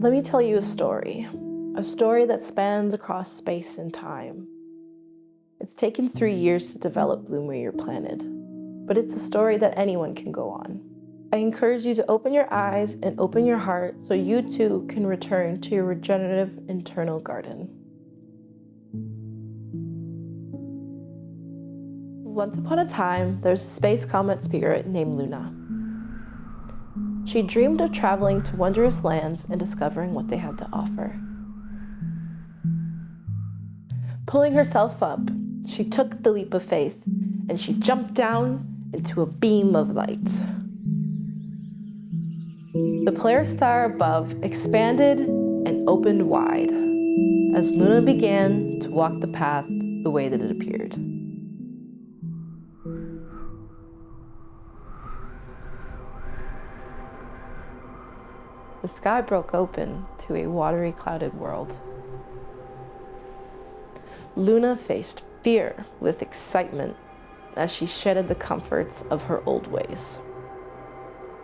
Let me tell you a story that spans across space and time. It's taken 3 years to develop Bloomer Your Planet, but it's a story that anyone can go on. I encourage you to open your eyes and open your heart so you too can return to your regenerative internal garden. Once upon a time, there was a space comet spirit named Luna. She dreamed of traveling to wondrous lands and discovering what they had to offer. Pulling herself up, she took the leap of faith and she jumped down into a beam of light. The Polaris Star above expanded and opened wide as Luna began to walk the path the way that it appeared. The sky broke open to a watery, clouded world. Luna faced fear with excitement as she shedded the comforts of her old ways.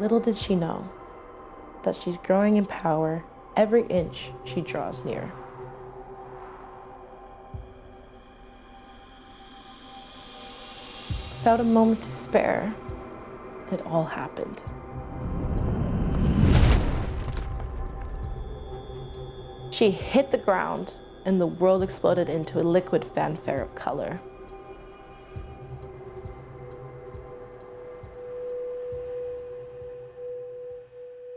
Little did she know that she's growing in power every inch she draws near. Without a moment to spare, it all happened. She hit the ground, and the world exploded into a liquid fanfare of color.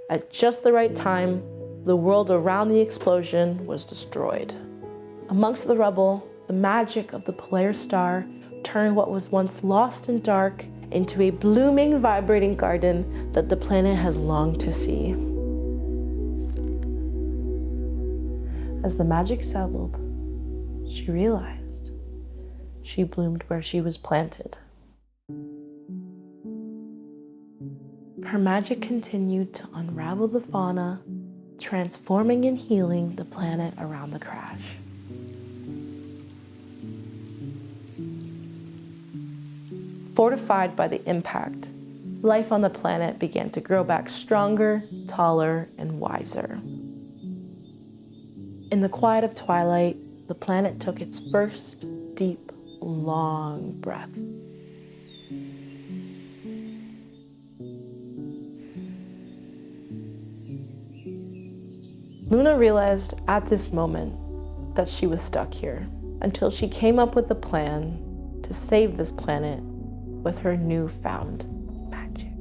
At just the right time, the world around the explosion was destroyed. Amongst the rubble, the magic of the Polaris Star turned what was once lost and dark into a blooming, vibrating garden that the planet has longed to see. As the magic settled, she realized she bloomed where she was planted. Her magic continued to unravel the fauna, transforming and healing the planet around the crash. Fortified by the impact, life on the planet began to grow back stronger, taller, and wiser. In the quiet of twilight, the planet took its first deep, long breath. Luna realized at this moment that she was stuck here until she came up with a plan to save this planet with her newfound magic.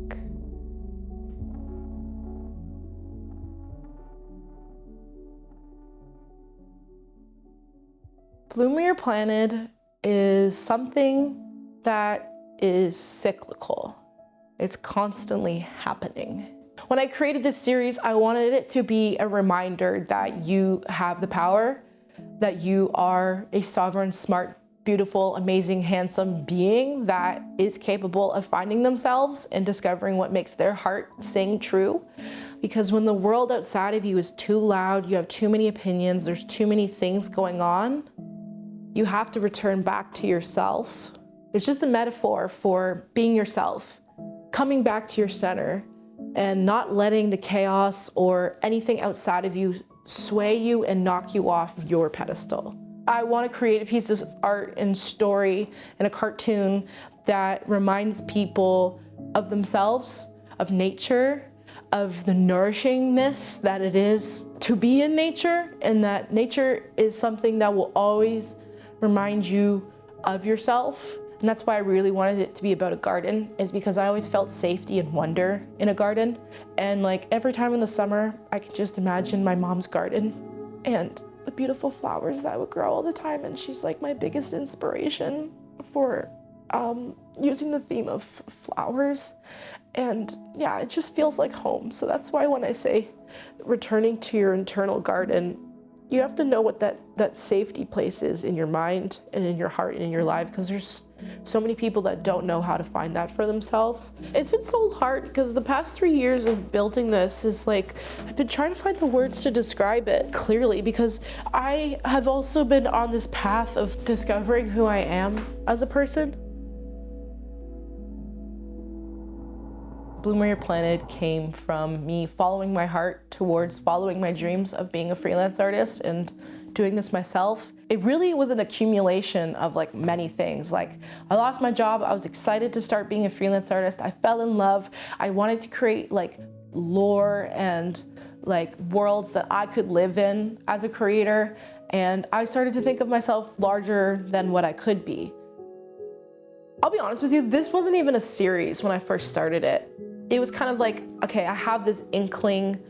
Bloomer Your Planet is something that is cyclical. It's constantly happening. When I created this series, I wanted it to be a reminder that you have the power, that you are a sovereign, smart, beautiful, amazing, handsome being that is capable of finding themselves and discovering what makes their heart sing true. Because when the world outside of you is too loud, you have too many opinions, there's too many things going on, you have to return back to yourself. It's just a metaphor for being yourself, coming back to your center, and not letting the chaos or anything outside of you sway you and knock you off your pedestal. I want to create a piece of art and story and a cartoon that reminds people of themselves, of nature, of the nourishingness that it is to be in nature, and that nature is something that will always remind you of yourself. And that's why I really wanted it to be about a garden, is because I always felt safety and wonder in a garden. And like every time in the summer, I could just imagine my mom's garden and the beautiful flowers that would grow all the time. And she's like my biggest inspiration for using the theme of flowers. And yeah, it just feels like home. So that's why when I say returning to your internal garden, you have to know what that safety place is in your mind and in your heart and in your life, because there's so many people that don't know how to find that for themselves. It's been so hard because the past 3 years of building this is like, I've been trying to find the words to describe it clearly, because I have also been on this path of discovering who I am as a person. Bloom Where You're Planted came from me following my heart towards following my dreams of being a freelance artist and doing this myself. It really was an accumulation of like many things. Like, I lost my job, I was excited to start being a freelance artist, I fell in love, I wanted to create like lore and like worlds that I could live in as a creator, and I started to think of myself larger than what I could be. I'll be honest with you, this wasn't even a series when I first started it. It was kind of like, okay, I have this inkling,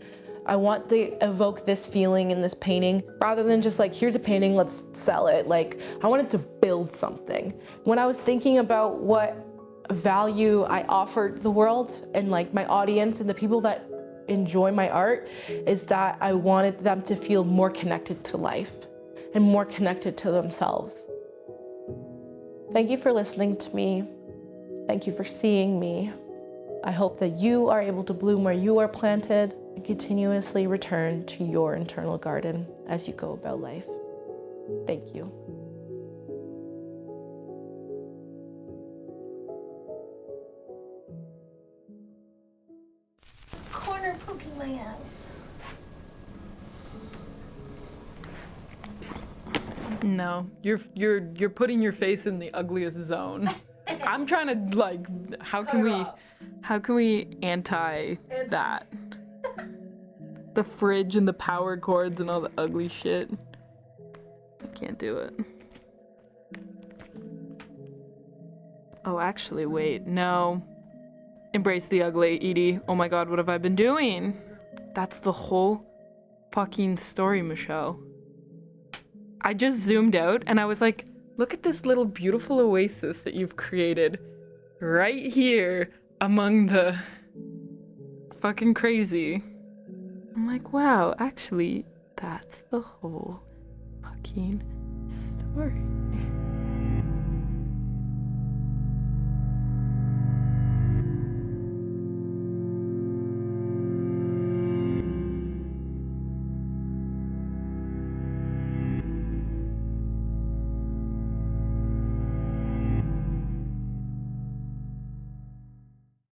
I want to evoke this feeling in this painting, rather than just like, here's a painting, let's sell it. Like, I wanted to build something. When I was thinking about what value I offered the world and like my audience and the people that enjoy my art, is that I wanted them to feel more connected to life and more connected to themselves. Thank you for listening to me. Thank you for seeing me. I hope that you are able to bloom where you are planted and continuously return to your internal garden as you go about life. Thank you. Corner poking my ass. No, you're putting your face in the ugliest zone. I'm trying to like, how can we anti that? The fridge and the power cords and all the ugly shit. I can't do it. Oh, actually, wait, no. Embrace the ugly, Edie. Oh my god, what have I been doing? That's the whole fucking story, Michelle. I just zoomed out and I was like, look at this little beautiful oasis that you've created right here among the fucking crazy. I'm like, wow, actually, that's the whole fucking story.